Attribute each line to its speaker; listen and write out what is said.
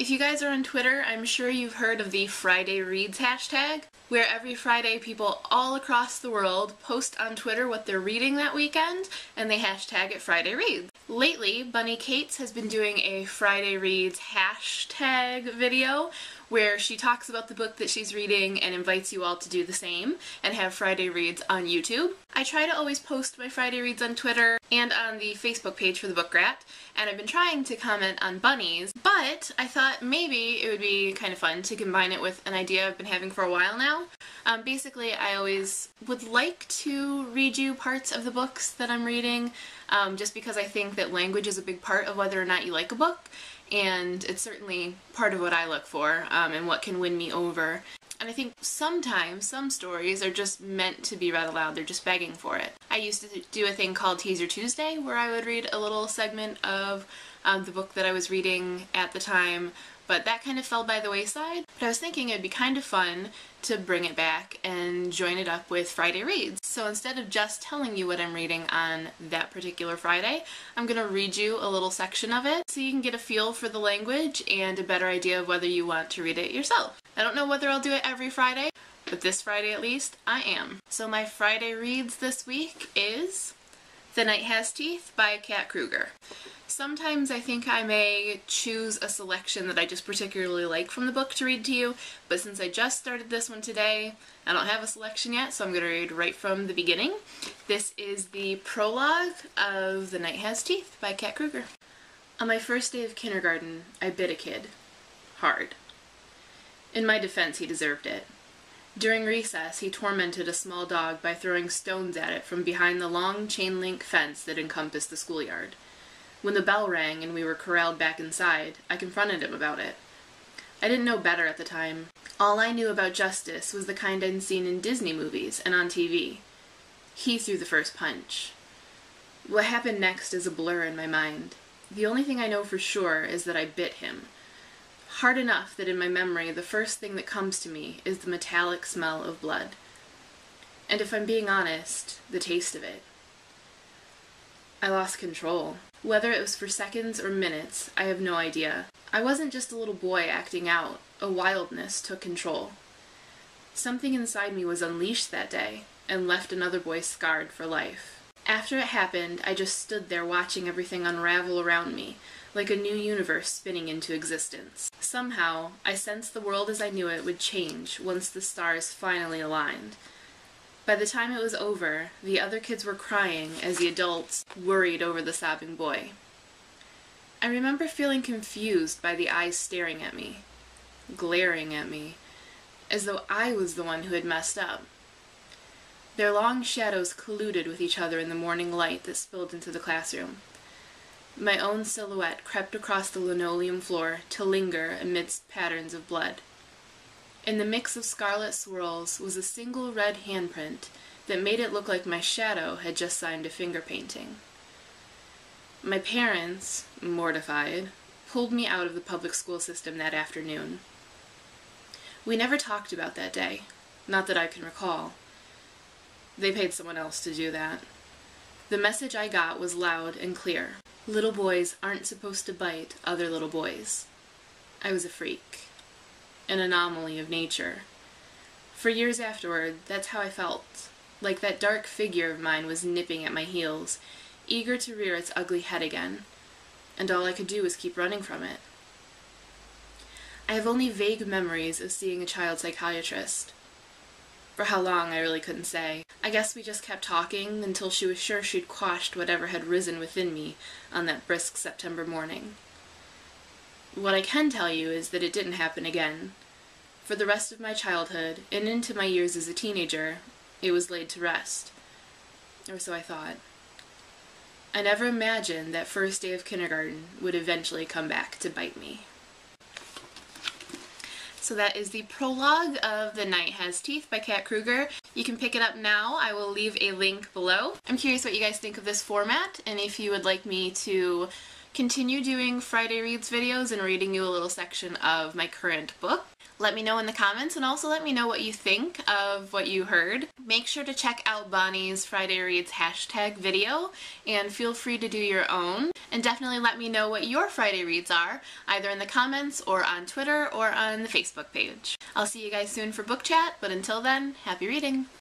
Speaker 1: If you guys are on Twitter, I'm sure you've heard of the Friday Reads hashtag, where every Friday people all across the world post on Twitter what they're reading that weekend, and they hashtag it Friday Reads. Lately, Bunny Cates has been doing a Friday Reads hashtag video where she talks about the book that she's reading and invites you all to do the same and have Friday Reads on YouTube. I try to always post my Friday Reads on Twitter and on the Facebook page for the Book Rat, and I've been trying to comment on Bunny's, but I thought maybe it would be kind of fun to combine it with an idea I've been having for a while now. Basically, I always would like to read you parts of the books that I'm reading, just because I think that language is a big part of whether or not you like a book, and it's certainly part of what I look for, and what can win me over. And I think sometimes some stories are just meant to be read aloud, they're just begging for it. I used to do a thing called Teaser Tuesday, where I would read a little segment of the book that I was reading at the time, but that kind of fell by the wayside. But I was thinking it'd be kind of fun to bring it back and join it up with Friday Reads. So instead of just telling you what I'm reading on that particular Friday, I'm going to read you a little section of it so you can get a feel for the language and a better idea of whether you want to read it yourself. I don't know whether I'll do it every Friday, but this Friday at least, I am. So my Friday Reads this week is The Night Has Teeth by Kruger. Sometimes I think I may choose a selection that I just particularly like from the book to read to you, but since I just started this one today, I don't have a selection yet, so I'm going to read right from the beginning. This is the prologue of The Night Has Teeth by Kruger. On my first day of kindergarten, I bit a kid. Hard. In my defense, he deserved it. During recess, he tormented a small dog by throwing stones at it from behind the long chain-link fence that encompassed the schoolyard. When the bell rang and we were corralled back inside, I confronted him about it. I didn't know better at the time. All I knew about justice was the kind I'd seen in Disney movies and on TV. He threw the first punch. What happened next is a blur in my mind. The only thing I know for sure is that I bit him. Hard enough that in my memory the first thing that comes to me is the metallic smell of blood. And if I'm being honest, the taste of it. I lost control. Whether it was for seconds or minutes, I have no idea. I wasn't just a little boy acting out. A wildness took control. Something inside me was unleashed that day, and left another boy scarred for life. After it happened, I just stood there watching everything unravel around me, like a new universe spinning into existence. Somehow, I sensed the world as I knew it would change once the stars finally aligned. By the time it was over, the other kids were crying as the adults worried over the sobbing boy. I remember feeling confused by the eyes staring at me, glaring at me, as though I was the one who had messed up. Their long shadows colluded with each other in the morning light that spilled into the classroom. My own silhouette crept across the linoleum floor to linger amidst patterns of blood. In the mix of scarlet swirls was a single red handprint that made it look like my shadow had just signed a finger painting. My parents, mortified, pulled me out of the public school system that afternoon. We never talked about that day, not that I can recall. They paid someone else to do that. The message I got was loud and clear. Little boys aren't supposed to bite other little boys. I was a freak. An anomaly of nature. For years afterward, that's how I felt. Like that dark figure of mine was nipping at my heels, eager to rear its ugly head again, and all I could do was keep running from it. I have only vague memories of seeing a child psychiatrist. For how long, I really couldn't say. I guess we just kept talking until she was sure she'd quashed whatever had risen within me on that brisk September morning. What I can tell you is that it didn't happen again. For the rest of my childhood, and into my years as a teenager, it was laid to rest. Or so I thought. I never imagined that first day of kindergarten would eventually come back to bite me. So that is the prologue of The Night Has Teeth by Kruger. You can pick it up now. I will leave a link below. I'm curious what you guys think of this format, and if you would like me to continue doing Friday Reads videos and reading you a little section of my current book. Let me know in the comments, and also let me know what you think of what you heard. Make sure to check out Bonnie's Friday Reads hashtag video, and feel free to do your own. And definitely let me know what your Friday Reads are, either in the comments or on Twitter or on the Facebook page. I'll see you guys soon for book chat, but until then, happy reading!